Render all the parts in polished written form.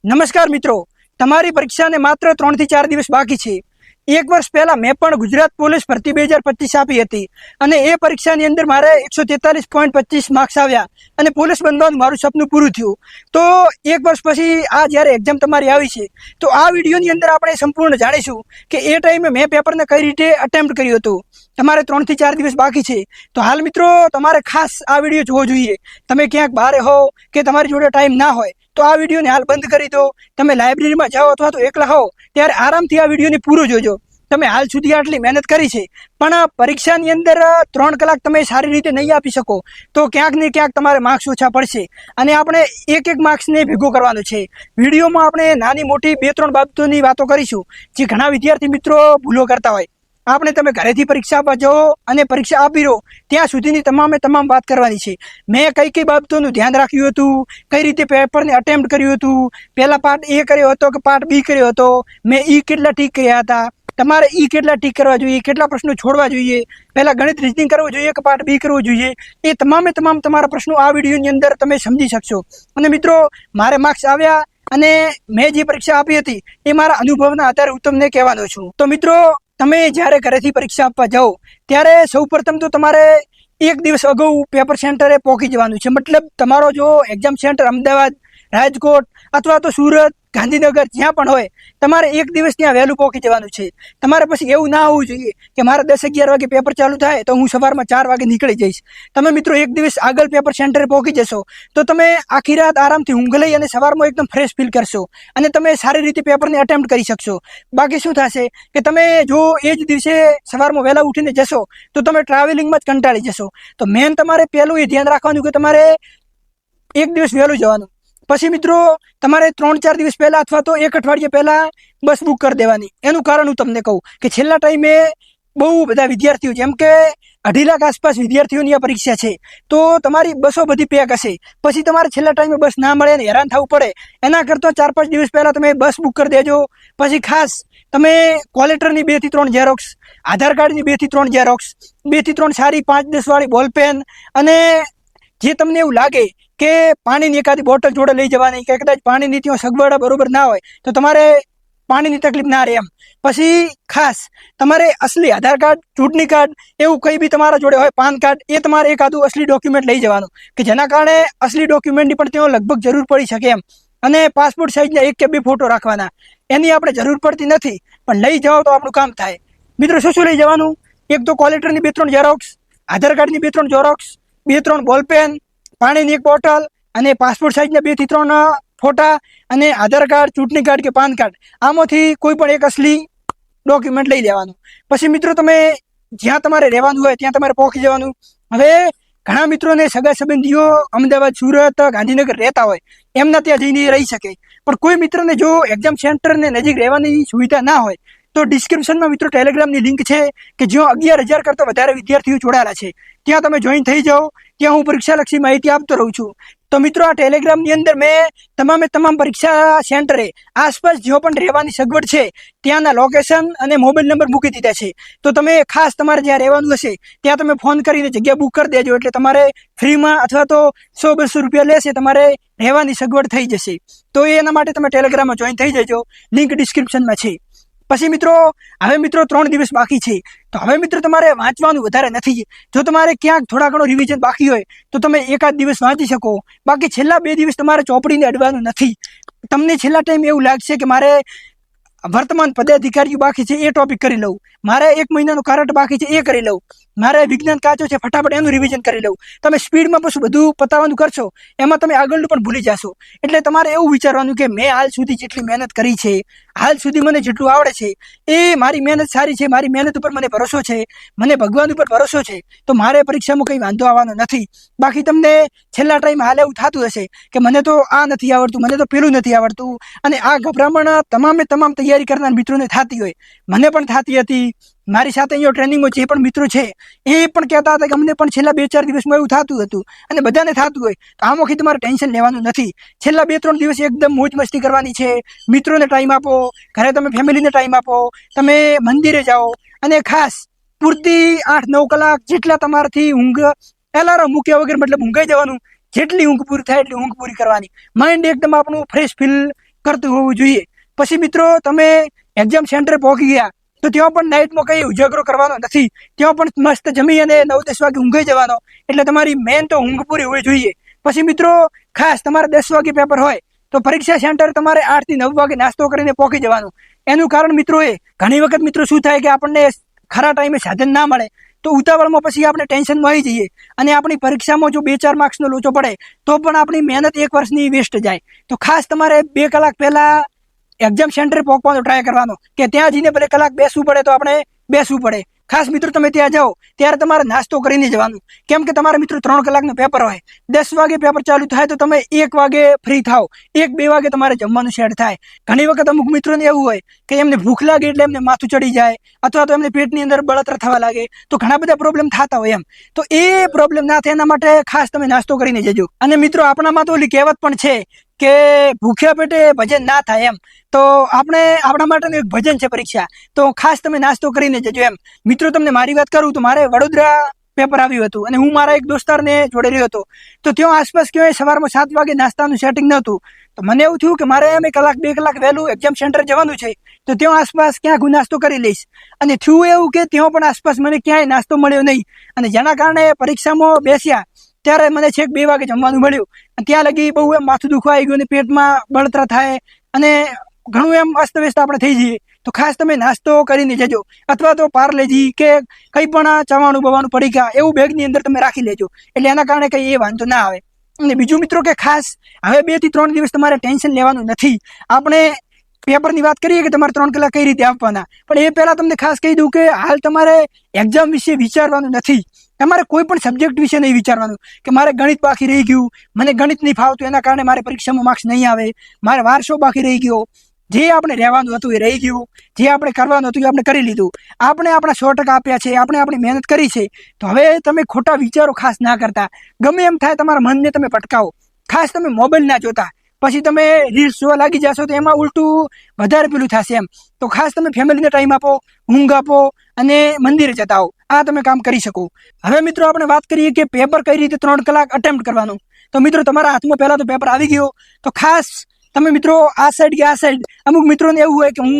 નમસ્કાર મિત્રો, તમારી પરીક્ષાને માત્ર 3 થી 4 દિવસ બાકી છે। એક વર્ષ પહેલા મેં પણ ગુજરાત પોલીસ ભરતી 2025 આપી હતી અને એ પરીક્ષાની અંદર મારે 143.25 માર્ક્સ આવ્યા અને પોલીસ બનવાનું મારું સપનું પૂરું થયું। તો એક વર્ષ પછી આ જ્યારે એક્ઝામ તમારી આવી છે તો આ વિડીયોની અંદર આપણે સંપૂર્ણ જાણીશું કે એ ટાઈમે મેં પેપરને કઈ રીતે અટેમ્પ્ટ કર્યું હતું। તમારે 3 થી 4 દિવસ બાકી છે તો હાલ મિત્રો તમારે ખાસ આ વિડીયો જોવો જોઈએ। તમે ક્યાંક બહાર હો કે તમારી જોડે ટાઈમ ના હોય તો આ વિડીયોને હાલ બંધ કરી દો। તમે લાઇબ્રેરીમાં જાઓ અથવા તો એકલા હો ત્યારે આરામથી આ વિડીયોને પૂરો જોજો। તમે હાલ સુધી આટલી મહેનત કરી છે પણ પરીક્ષાની અંદર 3 કલાક તમે સારી રીતે નહીં આપી શકો તો ક્યાંક ને ક્યાંક તમારે માર્ક્સ ઓછા પડશે અને આપણે એક માર્ક્સને ભેગો કરવાનો છે। વિડીયોમાં આપણે નાની મોટી 2-3 બાબતોની વાતો કરીશું જે ઘણા વિદ્યાર્થી મિત્રો ભૂલો કરતા હોય। આપણે તમે ઘરેથી પરીક્ષા આપવા જાઓ અને પરીક્ષા આપી રહો ત્યાં સુધીની તમામ વાત કરવાની છે। મેં કઈ બાબતોનું ધ્યાન રાખ્યું હતું, કઈ રીતે પેપરને અટેમ્પ્ટ કર્યું હતું, પહેલા પાર્ટ એ કર્યો હતો કે પાર્ટ બી કર્યો હતો, મેં ઈ કેટલા ઠીક કર્યા હતા, તમારે ઈ કેટલા ઠીક કરવા જોઈએ, કેટલા પ્રશ્નો છોડવા જોઈએ, પહેલા ગણિત રીઝનિંગ કરવું જોઈએ કે પાર્ટ બી કરવું જોઈએ, એ તમામ તમારા પ્રશ્નો આ વિડીયોની અંદર તમે સમજી શકશો। અને મિત્રો મારે માર્ક્સ આવ્યા અને મેં જે પરીક્ષા આપી હતી એ મારા અનુભવના આધારે હું તમને કહેવાનો છું। તો મિત્રો તમે જ્યારે ઘરેથી પરીક્ષા આપવા જાઓ ત્યારે સૌપ્રથમ તો તમારે એક દિવસ અગાઉ પેપર સેન્ટરે પહોંચી જવાનું છે। મતલબ તમારો જો એક્ઝામ સેન્ટર અમદાવાદ, રાજકોટ અથવા તો સુરત, ગાંધીનગર જ્યાં પણ હોય તમારે એક દિવસ ત્યાં વહેલું પહોંચી જવાનું છે। તમારે પછી એવું ના હોવું જોઈએ કે મારા 10-11 વાગે પેપર ચાલુ થાય તો હું સવારમાં 4 વાગે નીકળી જઈશ। તમે મિત્રો એક દિવસ આગળ પેપર સેન્ટરે પહોંચી જશો તો તમે આખી રાત આરામથી ઊંઘ લઈ અને સવારમાં એકદમ ફ્રેશ ફીલ કરશો અને તમે સારી રીતે પેપરને અટેમ્પ્ટ કરી શકશો। બાકી શું થશે કે તમે જો એ જ દિવસે સવારમાં વહેલા ઉઠીને જશો તો તમે ટ્રાવેલિંગમાં જ કંટાળી જશો। તો મેન તમારે પહેલું એ ધ્યાન રાખવાનું કે તમારે એક દિવસ વહેલું જવાનું। પછી મિત્રો તમારે 3-4 દિવસ પહેલા અથવા તો એક અઠવાડિયે પહેલા બસ બુક કરી દેવાની। એનું કારણ હું તમને કહું કે છેલ્લા ટાઈમે બહુ બધા વિદ્યાર્થીઓ જેમ કે 2.5 લાખ આસપાસ વિદ્યાર્થીઓની આ પરીક્ષા છે તો તમારી બસો બધી પેક હશે, પછી તમારે છેલ્લા ટાઈમે બસ ના મળે ને હેરાન થવું પડે એના કરતાં 4-5 દિવસ પહેલા તમે બસ બુક કરી દેજો। પછી ખાસ તમે કોલેટરની 2 થી 3 ઝેરોક્સ, આધાર કાર્ડની 2 થી 3 ઝેરોક્સ, 2 થી 3 સારી 5-10 વાળી બોલપેન અને જે તમને એવું લાગે કે પાણીની એકાદી બોટલ જોડે લઈ જવાની કે કદાચ પાણીની ત્યાં સગવડ બરોબર ના હોય તો તમારે પાણીની તકલીફ ના રહે એમ। પછી ખાસ તમારે અસલી આધાર કાર્ડ, ચૂંટણી કાર્ડ એવું કંઈ બી તમારા જોડે હોય, પાન કાર્ડ, એ તમારે એકાદું અસલી ડોક્યુમેન્ટ લઈ જવાનું કે જેના કારણે અસલી ડોક્યુમેન્ટની પણ ત્યાં લગભગ જરૂર પડી શકે એમ। અને પાસપોર્ટ સાઇઝના 1 કે 2 ફોટો રાખવાના, એની આપણે જરૂર પડતી નથી પણ લઈ જાઓ તો આપણું કામ થાય। મિત્રો શું લઈ જવાનું? એક તો કોલેટરની 2-3 ઝેરોક્સ, આધાર કાર્ડની 2-3 ઝેરોક્સ, 2-3 બોલપેન, પાણીની 1 બોટલ અને પાસપોર્ટ સાઇઝના 2 થી 3 ફોટા અને આધાર કાર્ડ, ચૂંટણી કાર્ડ કે પાન કાર્ડ આમાંથી કોઈ પણ એક અસલી ડોક્યુમેન્ટ લઈ લેવાનું। પછી મિત્રો તમે જ્યાં તમારે રહેવાનું હોય ત્યાં તમારે પહોંચી જવાનું। હવે ઘણા મિત્રોને સગા સંબંધીઓ અમદાવાદ, સુરત, ગાંધીનગર રહેતા હોય એમના ત્યાં જઈને રહી શકે પણ કોઈ મિત્રને જો એક્ઝામ સેન્ટરને નજીક રહેવાની સુવિધા ના હોય તો ડિસ્ક્રિપ્શનમાં મિત્રો ટેલિગ્રામની લિંક છે કે જ્યાં 11,000 કરતાં વધારે વિદ્યાર્થીઓ જોડાયેલા છે, ત્યાં તમે જોઈન થઈ જાઓ। ત્યાં હું પરીક્ષાલક્ષી માહિતી આપતો રહું છું। તો મિત્રો આ ટેલિગ્રામની અંદર મેં તમામ પરીક્ષા સેન્ટરે આસપાસ જો પણ રહેવાની સગવડ છે ત્યાંના લોકેશન અને મોબાઈલ નંબર મૂકી દીધા છે। તો તમે ખાસ તમારે જ્યાં રહેવાનું હશે ત્યાં તમે ફોન કરીને જગ્યા બુક કરી દેજો એટલે તમારે ફ્રીમાં અથવા તો 100-200 રૂપિયા લેશે, તમારે રહેવાની સગવડ થઈ જશે। તો એના માટે તમે ટેલિગ્રામમાં જોઈન થઈ જજો, લિંક ડિસ્ક્રિપ્શનમાં છે। પછી મિત્રો હવે 3 દિવસ બાકી છે તો હવે મિત્રો તમારે વાંચવાનું વધારે નથી। જો તમારે ક્યાંક થોડા ઘણો રિવિઝન બાકી હોય તો તમે એકાદ દિવસ વાંચી શકો, બાકી છેલ્લા 2 દિવસ તમારે ચોપડીને અડવાનું નથી। તમને છેલ્લા ટાઈમ એવું લાગશે કે મારે વર્તમાન પદાધિકારીઓ બાકી છે એ ટોપિક કરી લઉં, મારે 1 મહિનાનું કરંટ બાકી છે એ કરી લઉં, મારે વિજ્ઞાન કાચો છે ફટાફટ એનું રિવિઝન કરી લઉં। તમે સ્પીડમાં પછી બધું પતાવવાનું કરશો એમાં તમે આગળનું પણ ભૂલી જશો। એટલે તમારે એવું વિચારવાનું કે મેં હાલ સુધી જેટલી મહેનત કરી છે, હાલ સુધી મને જેટલું આવડે છે એ મારી મહેનત સારી છે, મારી મહેનત ઉપર મને ભરોસો છે, મને ભગવાન ઉપર ભરોસો છે, તો મારે પરીક્ષામાં કંઈ વાંધો આવવાનો નથી। બાકી તમને છેલ્લા ટાઈમ હાલ એવું થતું હશે કે મને તો આ નથી આવડતું, મને તો પેલું નથી આવડતું અને આ ગભરામણ તમામ તૈયારી કરનાર મિત્રોને થતી હોય, મને પણ થતી હતી। મારી સાથે અહીંયા ટ્રેનિંગમાં જે પણ મિત્રો છે એ પણ કહેતા હતા કે અમને પણ છેલ્લા 2-4 દિવસમાં એવું થતું હતું અને બધાને થતું હોય। તો આમાંથી તમારે ટેન્શન લેવાનું નથી। છેલ્લા 2-3 દિવસ એકદમ મોજ મસ્તી કરવાની છે, મિત્રોને ટાઈમ આપો, ઘરે તમે ફેમિલીને ટાઈમ આપો, તમે મંદિરે જાઓ અને ખાસ પૂરતી 8-9 કલાક જેટલા તમારાથી ઊંઘ એલાર્મ મૂક્યા વગર મતલબ ઊંઘાઈ જવાનું, જેટલી ઊંઘ પૂરી થાય એટલી ઊંઘ પૂરી કરવાની। માઇન્ડ એકદમ આપણું ફ્રેશ ફીલ કરતું હોવું જોઈએ. પછી મિત્રો તમે એક્ઝામ સેન્ટરે પહોંચી ગયા તો ત્યાં પણ નાઇટમાં કઈ ઉજાગરો કરવાનો નથી, ત્યાં પણ મસ્ત જમી અને 9-10 વાગે ઊંઘાઈ જવાનો. એટલે તમારી મેન તો ઊંઘ પૂરી હોવી જોઈએ. પછી મિત્રો ખાસ તમારે 10 વાગે પેપર હોય તો પરીક્ષા સેન્ટર તમારે 8 થી 9 વાગે નાસ્તો કરીને પહોંચી જવાનું. એનું કારણ મિત્રો એ ઘણી વખત મિત્રો શું થાય કે આપણને ખરા ટાઈમે સાધન ના મળે તો ઉતાવળમાં પછી આપણે ટેન્શનમાં આવી જઈએ અને આપણી પરીક્ષામાં જો 2-4 માર્ક્સનો લોચો પડે તો પણ આપણી મહેનત 1 વર્ષની વેસ્ટ જાય. તો ખાસ તમારે 2 કલાક પહેલા એક્ઝામ સેન્ટરે પહોંચવાનો ટ્રાય કરવાનો કે ત્યાં જઈને ભલે કલાક બેસવું પડે તો આપણે બેસવું પડે. ખાસ મિત્રો તમે ત્યાં જાઓ ત્યારે તમારે નાસ્તો કરીને જવાનું, કેમ કે તમારે મિત્રો 3 કલાકનું પેપર હોય. 10 વાગે પેપર ચાલુ થાય તો તમે 1 વાગે ફ્રી થાવ, 1-2 વાગે તમારે જમવાનું સેટ થાય. ઘણી વખત અમુક મિત્રોને એવું હોય કે એમને ભૂખ લાગે એટલે એમને માથું ચડી જાય અથવા તો એમને પેટની અંદર બળતરા થવા લાગે, તો ઘણા બધા પ્રોબ્લેમ થતા હોય એમ. તો એ પ્રોબ્લેમ ના થાય એના માટે ખાસ તમે નાસ્તો કરીને જજો. અને મિત્રો આપણામાં તો ઓલી કહેવત પણ છે કે ભૂખ્યા પેટે ભજન ના થાય એમ. તો આપણા માટેનું એક ભજન છે પરીક્ષા, તો ખાસ તમે નાસ્તો કરીને જજો એમ. મિત્રો તમને મારી વાત કરું તો મારે વડોદરા પેપર આવ્યું હતું અને હું મારા એક દોસ્તારને જોડે રહ્યો હતો. તો ત્યાં આસપાસ ક્યાંય સવારમાં 7 વાગે નાસ્તાનું સેટિંગ નહોતું. તો મને એવું થયું કે મારે એમ 1-2 કલાક વહેલું એક્ઝામ સેન્ટર જવાનું છે, તો ત્યાં આસપાસ ક્યાંક હું નાસ્તો કરી લઈશ. અને થયું એવું કે ત્યાં પણ આસપાસ મને ક્યાંય નાસ્તો મળ્યો નહીં અને જેના કારણે પરીક્ષામાં બેસ્યા ત્યારે મને છેક 2 વાગે જમવાનું મળ્યું. ત્યાં લગી બહુ એમ માથું દુખવા આવી ગયું અને પેટમાં બળતરા થાય અને ઘણું એમ અસ્તવ્યસ્ત આપણે થઈ જઈએ. તો ખાસ તમે નાસ્તો કરીને જજો અથવા તો પાર્લેજી કે કંઈ પણ ચવાણું બવાનું પડીકા એવું બેગની અંદર તમે રાખી લેજો, એટલે એના કારણે કંઈ એ વાંધો ના આવે. અને બીજું મિત્રો કે ખાસ હવે 2 થી 3 દિવસ તમારે ટેન્શન લેવાનું નથી. આપણે પેપરની વાત કરીએ કે તમારે 3 કલાક કઈ રીતે આપવાના, પણ એ પહેલા તમને ખાસ કહી દઉં કે હાલ તમારે એક્ઝામ વિશે વિચારવાનું નથી. તમારે કોઈ પણ સબ્જેક્ટ વિશે નહીં વિચારવાનું કે મારે ગણિત બાકી રહી ગયું, મને ગણિત નહીં ફાવતું એના કારણે મારે પરીક્ષામાં માર્ક્સ નહીં આવે, મારે વારસો બાકી રહી ગયો. જે આપણે રહેવાનું હતું એ રહી ગયું, જે આપણે કરવાનું હતું એ આપણે કરી લીધું. આપણે આપણા 100% આપ્યા છે, આપણે આપણી મહેનત કરી છે. તો હવે તમે ખોટા વિચારો ખાસ ના કરતા. ગમે એમ થાય તમારા મનને તમે ભટકાવો. ખાસ તમે મોબાઈલ ના જોતા, પછી તમે રીલ્સ જોવા લાગી જશો તો એમાં ઉલટું વધારે પેલું થશે એમ. તો ખાસ તમે ફેમિલીને ટાઈમ આપો, ઊંઘ આપો અને મંદિરે જતા આવો. આ તમે કામ કરી શકો. હવે મિત્રો આપણે વાત કરીએ કે પેપર કઈ રીતે 3 કલાક અટેમ્પ્ટ કરવાનું. તો મિત્રો તમારા હાથમાં પહેલા તો પેપર આવી ગયો તો ખાસ તમે મિત્રો આ સાઈડ કે આ સાઈડ, અમુક મિત્રોને એવું હોય કે હું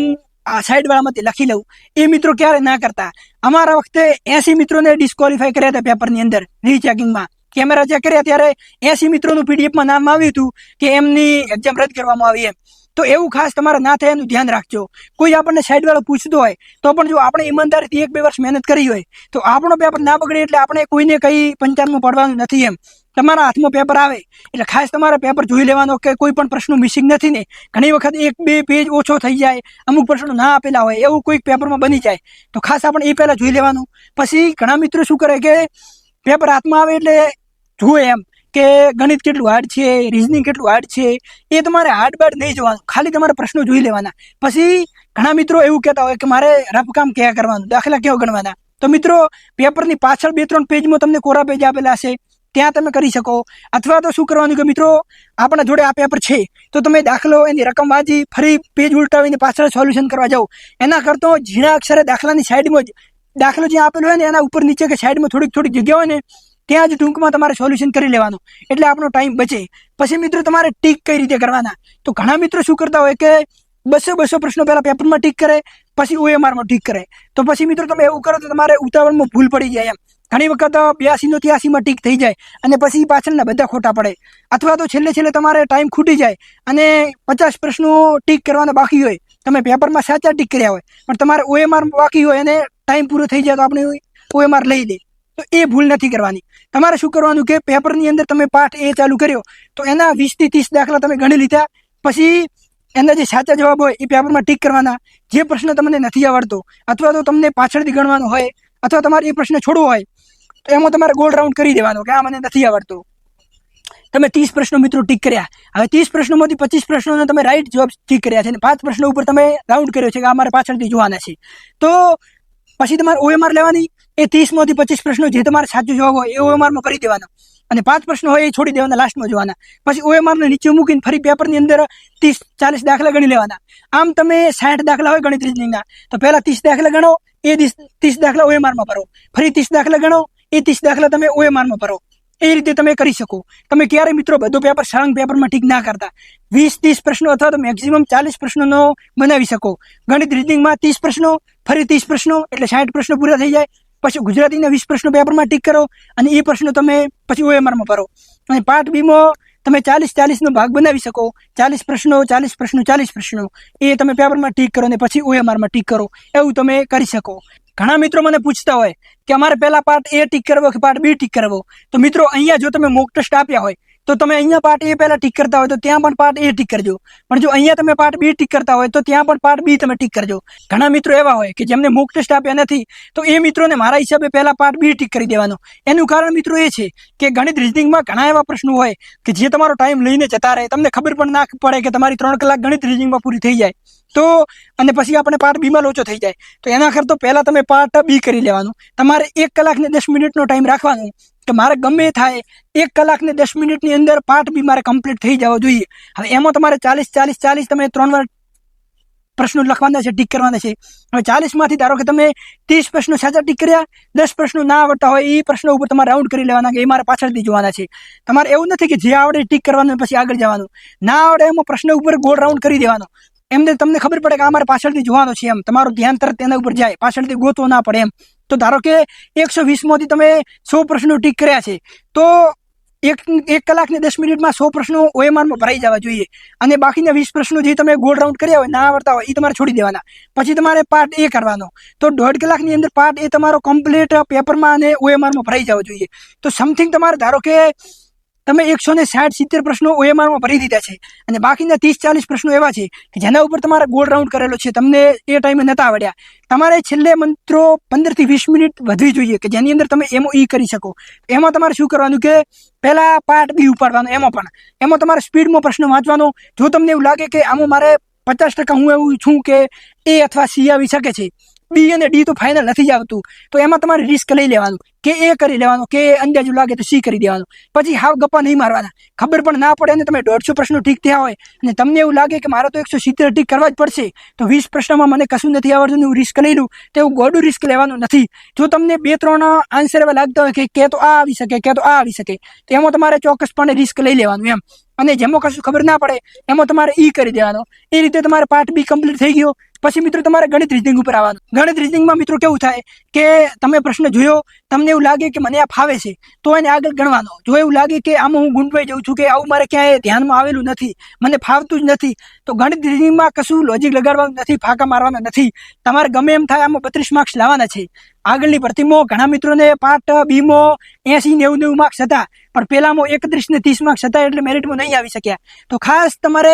આ સાઈડ વાળામાંથી લખી લઉં, એ મિત્રો ક્યારે ના કરતા. અમારા વખતે 80 મિત્રોને ડિસ્ક્વોલિફાય કર્યા હતા પેપરની અંદર રીચેકિંગમાં. કેમેરા ચેક કર્યા ત્યારે 80 મિત્રોનું પીડીએફમાં નામ આવ્યું હતું કે એમની એક્ઝામ રદ કરવામાં આવી એમ. તો એવું ખાસ તમારે ના થાય એનું ધ્યાન રાખજો. કોઈ આપણને સાઈડ વાળો પૂછતો હોય તો પણ જો આપણે ઈમાનદારીથી 1-2 વર્ષ મહેનત કરી હોય તો આપણો પેપર ના બગડે એટલે આપણે કોઈને કઈ પંચાયતમાં પડવાનું નથી એમ. તમારા હાથમાં પેપર આવે એટલે ખાસ તમારે પેપર જોઈ લેવાનો કે કોઈ પણ પ્રશ્નો મિસિંગ નથી ને. ઘણી વખત 1-2 પેજ ઓછો થઈ જાય, અમુક પ્રશ્નો ના આપેલા હોય એવું કોઈક પેપરમાં બની જાય, તો ખાસ આપણે એ પહેલા જોઈ લેવાનું. પછી ઘણા મિત્રો શું કરે કે પેપર હાથમાં આવે એટલે જુએ એમ કે ગણિત કેટલું હાર્ડ છે, રીઝનિંગ કેટલું હાર્ડ છે. એ તમારે હાર્ડ બાર્ડ નહીં જોવાનું, ખાલી તમારે પ્રશ્નો જોઈ લેવાના. પછી ઘણા મિત્રો એવું કહેતા હોય કે મારે રફ કામ કયા કરવાનું, દાખલા કેવા ગણવાના. તો મિત્રો પેપરની પાછળ 2-3 પેજમાં તમને કોરા પેજ આપેલા હશે, ત્યાં તમે કરી શકો. અથવા તો શું કરવાનું કે મિત્રો આપણા જોડે આ પેપર છે તો તમે દાખલો એની રકમ વાંચી ફરી પેજ ઉલટાવીને પાછળ સોલ્યુશન કરવા જાઓ. એના કરતો ઝીણા અક્ષરે દાખલાની સાઈડમાં જ દાખલો જ્યાં આપેલો હોય ને એના ઉપર નીચે કે સાઈડમાં થોડીક જગ્યા હોય ને ત્યાં જ ટૂંકમાં તમારે સોલ્યુશન કરી લેવાનું, એટલે આપણો ટાઈમ બચે. પછી મિત્રો તમારે ટીક કઈ રીતે કરવાના. તો ઘણા મિત્રો શું કરતા હોય કે 200 પ્રશ્નો પહેલા પેપરમાં ટીક કરે, પછી OMRમાં ટીક કરે. તો પછી મિત્રો તમે એવું કરો તો તમારે ઉતાવળમાં ભૂલ પડી જાય એમ. ઘણી વખત 82-83માં ટીક થઈ જાય અને પછી પાછળના બધા ખોટા પડે. અથવા તો છેલ્લે તમારે ટાઈમ ખૂટી જાય અને 50 પ્રશ્નો ટીક કરવાના બાકી હોય, તમે પેપરમાં સાચા ટીક કર્યા હોય પણ તમારે OMR બાકી હોય અને ટાઈમ પૂરો થઈ જાય તો આપણે OMR લઈ લે. તો એ ભૂલ નથી કરવાની. તમારે શું કરવાનું કે પેપરની અંદર તમે પાઠ એ ચાલુ કર્યો તો એના 20 થી 30 દાખલા તમે ગણી લીધા. પછી એના જે સાચા જવાબ હોય એ પેપરમાં ટીક કરવાના. જે પ્રશ્ન તમને નથી આવડતો અથવા તો તમને પાછળથી ગણવાનો હોય અથવા તમારે એ પ્રશ્ન છોડવો હોય તો એમાં તમારે ગોળ રાઉન્ડ કરી દેવાનો કે આ મને નથી આવડતું. તમે 30 પ્રશ્નો મિત્રો ટીક કર્યા. હવે 30 પ્રશ્નોમાંથી 25 પ્રશ્નોને તમે રાઈટ જવાબ ટીક કર્યા છે અને 5 પ્રશ્નો ઉપર તમે રાઉન્ડ કર્યો છે કે આ મારે પાછળથી જોવાના છે. તો પછી તમારે OMR લેવાની. એ 30માંથી 25 પ્રશ્નો જે તમારે સાચો જવાબ હોય એ OMRમાં કરી દેવાનો અને 5 પ્રશ્નો હોય એ છોડી દેવાના, લાસ્ટમાં જોવાના. પછી OMRને નીચે મૂકીને ફરી પેપરની અંદર 30-40 દાખલા ગણી લેવાના. આમ તમે 60 દાખલા હોય ગણિત રીઝનિંગના તો પહેલા 30 દાખલા ગણો, એ 30 દાખલા OMRમાં ભરો. ફરી 30 દાખલા ગણો, એ 30 દાખલા તમે OMRમાં ભરો. એ રીતે તમે કરી શકો. તમે ક્યારે મિત્રો બધું પેપર સળંગ પેપરમાં ટીક ના કરતા. 20-30 પ્રશ્નો અથવા તો મેક્સિમમ 40 પ્રશ્નોનો બનાવી શકો. ગણિત રીઝનિંગમાં 30 પ્રશ્નો, ફરી 30 પ્રશ્નો એટલે 60 પ્રશ્નો પૂરા થઈ જાય. પછી ગુજરાતીના 20 પ્રશ્નો પેપરમાં ટીક કરો અને એ પ્રશ્નો તમે પછી OMRમાં ભરો. અને પાર્ટ બીમાં તમે 40-40નો ભાગ બનાવી શકો. 40 પ્રશ્નો 40 પ્રશ્નો 40 પ્રશ્નો એ તમે પેપરમાં ટીક કરો અને પછી OMRમાં ટીક કરો. એવું તમે કરી શકો. ઘણા મિત્રો મને પૂછતા હોય કે અમારે પહેલા પાર્ટ A ટીક કરવો કે પાર્ટ B ટીક કરવો. તો મિત્રો અહીંયા જો તમે મોક ટેસ્ટ આપ્યા હોય તો તમે અહીંયા પાર્ટ A પહેલા ટીક કરતા હોય તો ત્યાં પણ પાર્ટ A ટીક કરજો. પણ જો અહીંયા તમે પાર્ટ B ટીક કરતા હોય તો ત્યાં પણ પાર્ટ B તમે ટીક કરજો. ઘણા મિત્રો એવા હોય કે જેમને મોક ટેસ્ટ આપ્યા નથી તો એ મિત્રોને મારા હિસાબે પહેલા પાર્ટ B ટીક કરી દેવાનો. એનું કારણ મિત્રો એ છે કે ગણિત રીઝનિંગમાં ઘણા એવા પ્રશ્નો હોય કે જે તમારો ટાઈમ લઈને જતા રહે, તમને ખબર પણ ના પડે કે તમારી 3 કલાક ગણિત રીઝનિંગમાં પૂરી થઈ જાય તો અને પછી આપણે પાર્ટ B માં લોચો થઈ જાય. તો એના કરતા પહેલા તમે પાર્ટ B કરી લેવાનું. તમારે 1 કલાક ને 10 મિનિટનો ટાઈમ રાખવાનો કે મારે ગમે થાય 1 કલાક ને 10 મિનિટની અંદર પાર્ટ B મારે કમ્પ્લીટ થઈ જવો જોઈએ. હવે એમાં તમારે 40 તમે 3 વાર પ્રશ્નો લખવાના છે, ટીક કરવાના છે. હવે 40માંથી ધારો કે તમે 30 પ્રશ્નો સાચા ટીક કર્યા, 10 પ્રશ્નો ના આવડતા હોય એ પ્રશ્નો ઉપર તમારે રાઉન્ડ કરી લેવાના કે એ મારે પાછળથી જોવાના છે. તમારે એવું નથી કે જે આવડે ટીક કરવાનું પછી આગળ જવાનું. ના આવડે એમાં પ્રશ્ન ઉપર ગોળ રાઉન્ડ કરી દેવાનો. એમને તમને ખબર પડે કે આ મારે પાછળથી જોવાનો છે, એમ તમારું ધ્યાન તરત એના ઉપર જાય, પાછળથી ગોતવો ના પડે એમ. તો ધારો કે 120માંથી તમે 100 પ્રશ્નો ટીક કર્યા છે તો 1 કલાક ને 10 મિનિટમાં 100 પ્રશ્નો OMRમાં ભરાઈ જવા જોઈએ. અને બાકીના 20 પ્રશ્નો જે તમે ગોળ રાઉન્ડ કર્યા હોય ના આવડતા હોય એ તમારે છોડી દેવાના. પછી તમારે પાર્ટ A કરવાનો. તો 1.5 કલાકની અંદર પાર્ટ A તમારો કમ્પ્લીટ પેપરમાં અને OMRમાં ભરાઈ જવો જોઈએ. તો સમથિંગ તમારે ધારો કે તમે 160-70 પ્રશ્નો OMRમાં ભરી દીધા છે અને બાકીના 30-40 પ્રશ્નો એવા છે કે જેના ઉપર તમારે ગોળ રાઉન્ડ કરેલો છે, તમને એ ટાઈમે નતા આવડ્યા. તમારે છેલ્લે મિત્રો 15 થી 20 મિનિટ વધવી જોઈએ કે જેની અંદર તમે એમાં કરી શકો. એમાં તમારે શું કરવાનું કે પહેલા પાર્ટ B ઉપાડવાનો. એમાં તમારે સ્પીડમાં પ્રશ્ન વાંચવાનો. જો તમને એવું લાગે કે આમાં મારે 50% હું એવું છું કે A અથવા C આવી શકે છે, B અને D તો ફાઇનલ નથી જ આવતું, તો એમાં તમારે રિસ્ક લઈ લેવાનું કે A કરી લેવાનું કે અંદાજુ લાગે તો C કરી દેવાનું. પછી હાવ ગપ્પા નહીં મારવાના. ખબર પણ ના પડે અને તમે 150 પ્રશ્નો ઠીક થયા હોય અને તમને એવું લાગે કે મારે તો 170 ઠીક કરવા જ પડશે તો 20 પ્રશ્નોમાં મને કશું નથી આવડતું હું રિસ્ક લઈ લઉં, તો એવું ગોડું રિસ્ક લેવાનું નથી. જો તમને 2-3 આન્સર એવા લાગતા હોય કે તો આ આવી શકે કે તો આ આવી શકે તો એમાં તમારે ચોક્કસપણે રિસ્ક લઈ લેવાનું એમ. અને જેમાં કશું ખબર ના પડે એમાં તમારે કરી દેવાનો. એ રીતે તમારે પાર્ટ B કમ્પ્લીટ થઈ ગયો. પછી મિત્રો તમારે ગણિત રીઝનિંગ ઉપર આવવાનું. ગણિત રીઝનિંગમાં મિત્રો કેવું થાય કે તમે પ્રશ્ન જોયો, તમને એવું લાગે કે મને આ ફાવે છે તો એને આગળ ગણવાનો. જો એવું લાગે કે આમાં હું ગુંટવાઈ જાઉં છું કે આવું મારે ક્યાંય ધ્યાનમાં આવેલું નથી, મને ફાવતું જ નથી, તો ગણિત રીઝનિંગમાં કશું લોજિક લગાડવાનું નથી, ફાંકા મારવાના નથી. તમારે ગમે એમ થાય આમાં 32 માર્ક્સ લાવવાના છે. આગળની ભરતીમાં ઘણા મિત્રોને પાર્ટ B માં 80-90 માર્ક્સ હતા પણ પેલામાં 31 ને 30 માર્ક્સ હતા એટલે મેરિટમાં નહીં આવી શક્યા. તો ખાસ તમારે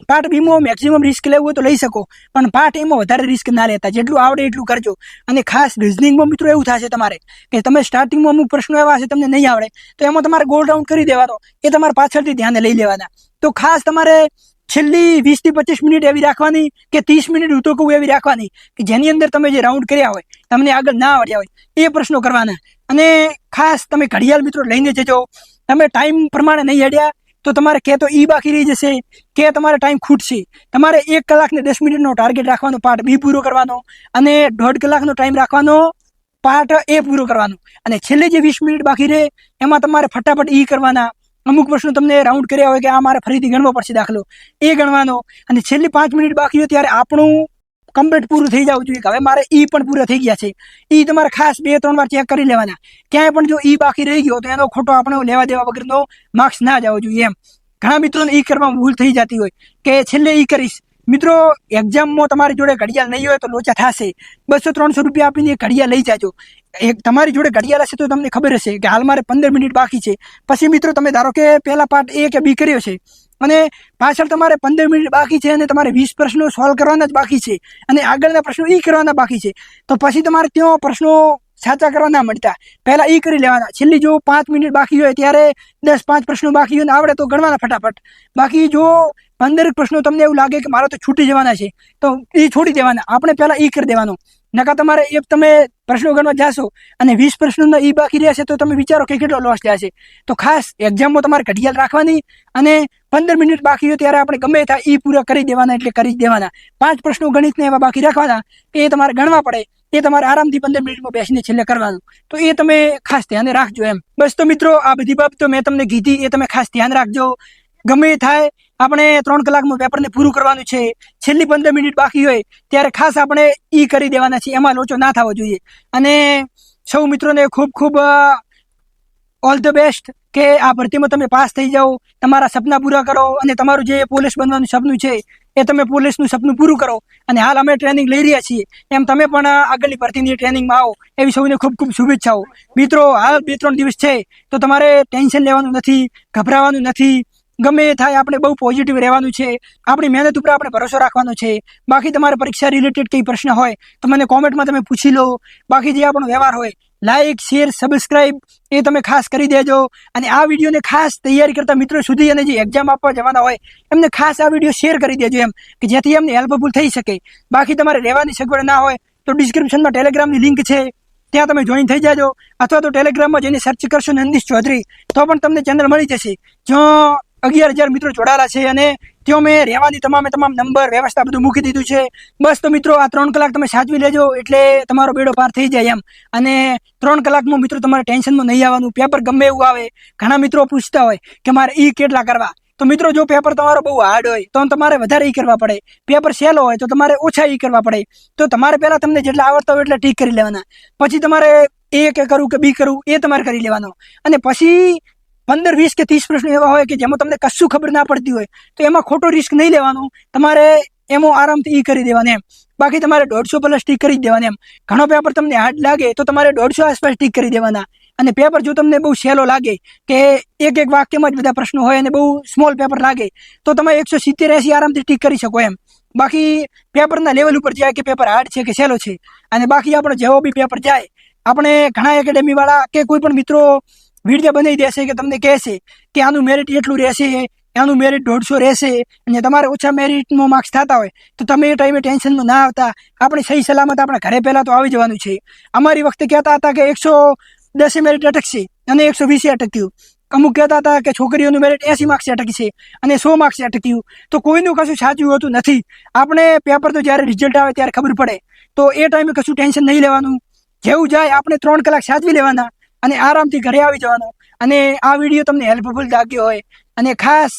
પાર્ટ B માં મેક્સિમમ રિસ્ક લેવું હોય તો લઈ શકો પણ પાર્ટ A માં વધારે રિસ્ક ના લેતા. જેટલું આવડે એટલું કરજો. અને ખાસ રિઝનિંગમાં મિત્રો એવું થશે તમારે કે તમે સ્ટાર્ટિંગમાં અમુક પ્રશ્નો એવા હશે તમને નહીં આવડે તો એમાં તમારે ગોલ રાઉન્ડ કરી દેવાનો, એ તમારે પાછળથી ધ્યાને લઈ લેવાના. તો ખાસ તમારે છેલ્લી 20 થી 25 મિનિટ એવી રાખવાની કે 30 મિનિટ હું તો કહું એવી રાખવાની કે જેની અંદર તમે જે રાઉન્ડ કર્યા હોય તમને આગળ ના આવડ્યા હોય એ પ્રશ્નો કરવાના. અને ખાસ તમે ઘડિયાળ મિત્રો લઈને જજો. તમે ટાઈમ પ્રમાણે નહીં હેડ્યા તો તમારે કે તો બાકી રહી જશે કે તમારે ટાઈમ ખૂટશે. તમારે 1 કલાક ને 10 મિનિટનો ટાર્ગેટ રાખવાનો પાર્ટ B પૂરો કરવાનો અને 1.5 કલાકનો ટાઈમ રાખવાનો પાર્ટ A પૂરો કરવાનો. અને છેલ્લે જે 20 મિનિટ બાકી રહે એમાં તમારે ફટાફટ કરવાના. અમુક પ્રશ્નો તમને રાઉન્ડ કર્યા હોય કે આ મારે ફરીથી ગણવો પડશે દાખલો, એ ગણવાનો. અને છેલ્લી 5 મિનિટ બાકી હોય ત્યારે આપણું કમ્પ્લીટ પૂરું થઈ જવું જોઈએ કે હવે મારે પણ પૂરા થઈ ગયા છે. તમારે ખાસ 2-3 વાર ચેક કરી લેવાના. ક્યાંય પણ જો બાકી રહી ગયો તો એનો ખોટો આપણે લેવા દેવા વગરનો માર્ક્સ ના જવો જોઈએ એમ. ઘણા મિત્રોને કરવામાં ભૂલ થઈ જતી હોય કે છેલ્લે કરીશ. મિત્રો એક્ઝામમાં તમારી જોડે ઘડિયાળ નહીં હોય તો લોચા થશે. 200-300 રૂપિયા આપીને ઘડિયાળ લઈ જાજો. તમારી જોડે ઘડિયાળ હશે તો તમને ખબર હશે કે હાલ મારે 15 મિનિટ બાકી છે. પછી મિત્રો તમે ધારો કે પહેલા પાર્ટ A કે B કર્યો છે અને પાછળ તમારે 15 મિનિટ બાકી છે અને તમારે 20 પ્રશ્નો સોલ્વ કરવાના જ બાકી છે અને આગળના પ્રશ્નો કરવાના બાકી છે. તો પછી તમારે ત્યાં પ્રશ્નો સાચા કરવા ના મળતા, પહેલા કરી લેવાના. છેલ્લી જો 5 મિનિટ બાકી હોય ત્યારે 10-5 પ્રશ્નો બાકી હોય આવડે તો ગણવાના ફટાફટ. બાકી જો 15 પ્રશ્નો તમને એવું લાગે કે મારે તો છૂટી જવાના છે તો છોડી દેવાના. આપણે પહેલા કરી દેવાનો. નકા તમારે તમે પ્રશ્નો ગણવા જાશો અને 20 પ્રશ્નોના બાકી રહેશે તો તમે વિચારો કે કેટલો લોસ થશે. તો ખાસ એક્ઝામમાં તમારે ઘડિયાળ રાખવાની અને 15 મિનિટ બાકી હોય ત્યારે આપણે ગમે ત્યાં પૂરા કરી દેવાના એટલે કરી જ દેવાના. 5 પ્રશ્નો ગણિતને એવા બાકી રાખવાના કે તમારે ગણવા પડે એ તમારે આરામથી 15 મિનિટમાં બેસીને છેલ્લે કરવાનું. તો એ તમે ખાસ ધ્યાન રાખજો એમ. બસ તો મિત્રો, આ બધી બાબતો મેં તમને કીધી, એ તમે ખાસ ધ્યાન રાખજો. ગમે એ થાય, આપણે 3 કલાકમાં પેપરને પૂરું કરવાનું છે. છેલ્લી 15 મિનિટ બાકી હોય ત્યારે ખાસ આપણે ઈ કરી દેવાના છે, એમાં લોચો ના થવો જોઈએ. અને સૌ મિત્રોને ખૂબ ખૂબ ઓલ ધ બેસ્ટ કે આ ભરતીમાં તમે પાસ થઈ જાઓ, તમારા સપના પૂરા કરો અને તમારું જે પોલીસ બનવાનું સપનું છે એ તમે પોલીસનું સપનું પૂરું કરો. અને હાલ અમે ટ્રેનિંગ લઈ રહ્યા છીએ, એમ તમે પણ આગળની ભરતીની ટ્રેનિંગમાં આવો એવી સૌને ખૂબ ખૂબ શુભેચ્છાઓ. મિત્રો, હાલ 2-3 દિવસ છે તો તમારે ટેન્શન લેવાનું નથી, ગભરાવાનું નથી. ગમે એ થાય, આપણે બહુ પોઝિટિવ રહેવાનું છે. આપણી મહેનત ઉપર આપણે ભરોસો રાખવાનો છે. બાકી તમારે પરીક્ષા રિલેટેડ કંઈ પ્રશ્ન હોય તો મને કોમેન્ટમાં તમે પૂછી લો. બાકી જે આપણો વ્યવહાર હોય, લાઇક, શેર, સબસ્ક્રાઇબ એ તમે ખાસ કરી દેજો. અને આ વિડીયોને ખાસ તૈયારી કરતા મિત્રો સુધી અને જે એક્ઝામ આપવા જવાના હોય એમને ખાસ આ વિડીયો શેર કરી દેજો એમ, કે જેથી એમને હેલ્પફુલ થઈ શકે. બાકી તમારે રહેવાની સગવડ ના હોય તો ડિસ્ક્રિપ્શનમાં ટેલિગ્રામની લિંક છે, ત્યાં તમે જોઈન થઈ જાજો. અથવા તો ટેલિગ્રામમાં જઈને સર્ચ કરશો નંદીશ ચૌધરી તો પણ તમને ચેનલ મળી જશે, જો 11,000 મિત્રો જોડાયેલા છે. અને ત્યાં મેં રહેવાની તમામ નંબર, વ્યવસ્થા બધું મૂકી દીધું છે. બસ તો મિત્રો, આ 3 કલાક તમે સાચવી લેજો એટલે તમારો બેડો પાર થઈ જાય એમ. અને 3 કલાકમાં મિત્રો તમારે ટેન્શનમાં નહીં આવવાનું. પેપર ગમે એવું આવે, ઘણા મિત્રો પૂછતા હોય કે મારે ઈ કેટલા કરવા. તો મિત્રો, જો પેપર તમારો બહુ હાર્ડ હોય તો તમારે વધારે ઈ કરવા પડે, પેપર સહેલો હોય તો તમારે ઓછા ઈ કરવા પડે. તો તમારે પહેલા તમને જેટલા આવડતા હોય એટલે ઠીક કરી લેવાના. પછી તમારે એ કે કરું કે બી કરું એ તમારે કરી લેવાનો. અને પછી 15, 20 કે 30 પ્રશ્નો એવા હોય કે જેમાં તમને કશું ખબર ના પડતી હોય તો એમાં ખોટો રિસ્ક નહીં લેવાનો. તમારે એમાં આરામથી ઈ કરી દેવાનું એમ. બાકી તમારે 150 પ્લસ ટીક કરી દેવાના એમ. ઘણો પેપર તમને હાર્ડ લાગે તો તમારે 150 આસપાસ ટીક કરી દેવાના. અને પેપર જો તમને બહુ સહેલો લાગે કે એક વાક્યમાં જ બધા પ્રશ્નો હોય અને બહુ સ્મોલ પેપર લાગે તો તમે 170, 80 આરામથી ટીક કરી શકો એમ. બાકી પેપરના લેવલ ઉપર જાય કે પેપર હાર્ડ છે કે સહેલો છે. અને બાકી આપણો જેવો બી પેપર જાય, આપણે ઘણા એકેડેમી વાળા કે કોઈ પણ મિત્રો વિડીયો બનાવી દેશે કે તમને કહેશે કે આનું મેરિટ એટલું રહેશે, આનું મેરિટ 150 રહેશે, અને તમારે ઓછા મેરિટમાં માર્ક્સ થતા હોય તો તમે એ ટાઈમે ટેન્શનમાં ના આવતા. આપણે સહી સલામત આપણા ઘરે પહેલા તો આવી જવાનું છે. અમારી વખતે કહેતા હતા કે 110 મેરિટ અટકશે અને 120 અટક્યું. અમુક કહેતા હતા કે છોકરીઓનું મેરિટ 80 માર્ક્સ અટકશે અને 100 માર્ક્સ અટક્યું. તો કોઈનું કશું સાચું હોતું નથી. આપણે પેપર તો જ્યારે રિઝલ્ટ આવે ત્યારે ખબર પડે, તો એ ટાઈમે કશું ટેન્શન નહીં લેવાનું. જેવું જાય આપણે 3 કલાક સાચવી લેવાના અને આરામથી ઘરે આવી જવાનું. અને આ વિડીયો તમને હેલ્પફુલ લાગ્યો હોય અને ખાસ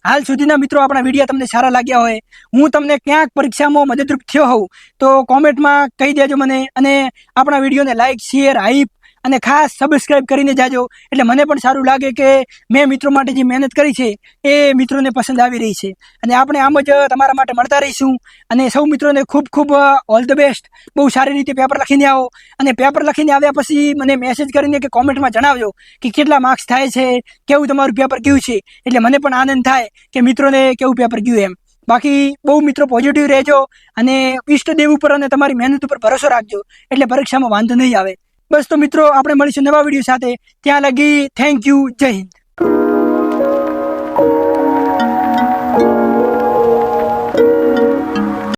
હાલ સુધીના મિત્રો આપણા વિડીયો તમને સારા લાગ્યા હોય, હું તમને ક્યાંક પરીક્ષામાં મદદરૂપ થયો હોઉં તો કોમેન્ટમાં કહી દેજો મને. અને આપણા વિડીયોને લાઇક, શેર, હાઈપ અને ખાસ સબસ્ક્રાઇબ કરીને જાજો, એટલે મને પણ સારું લાગે કે મેં મિત્રો માટે જે મહેનત કરી છે એ મિત્રોને પસંદ આવી રહી છે. અને આપણે આમ જ તમારા માટે મળતા રહીશું. અને સૌ મિત્રોને ખૂબ ખૂબ ઓલ ધ બેસ્ટ. બહુ સારી રીતે પેપર લખીને આવો. અને પેપર લખીને આવ્યા પછી મને મેસેજ કરીને કે કોમેન્ટમાં જણાવજો કે કેટલા માર્ક્સ થાય છે, કેવું તમારું પેપર કેવું છે, એટલે મને પણ આનંદ થાય કે મિત્રોને કેવું પેપર ગયું એમ. બાકી બહુ મિત્રો પોઝિટિવ રહેજો અને ઈષ્ટદેવ ઉપર અને તમારી મહેનત ઉપર ભરોસો રાખજો, એટલે પરીક્ષામાં વાંધો નહીં આવે. બસ તો મિત્રો, આપણે મળીશું નવા વિડીયો સાથે. ત્યાં લગી થેન્ક યુ. જય હિન્દ.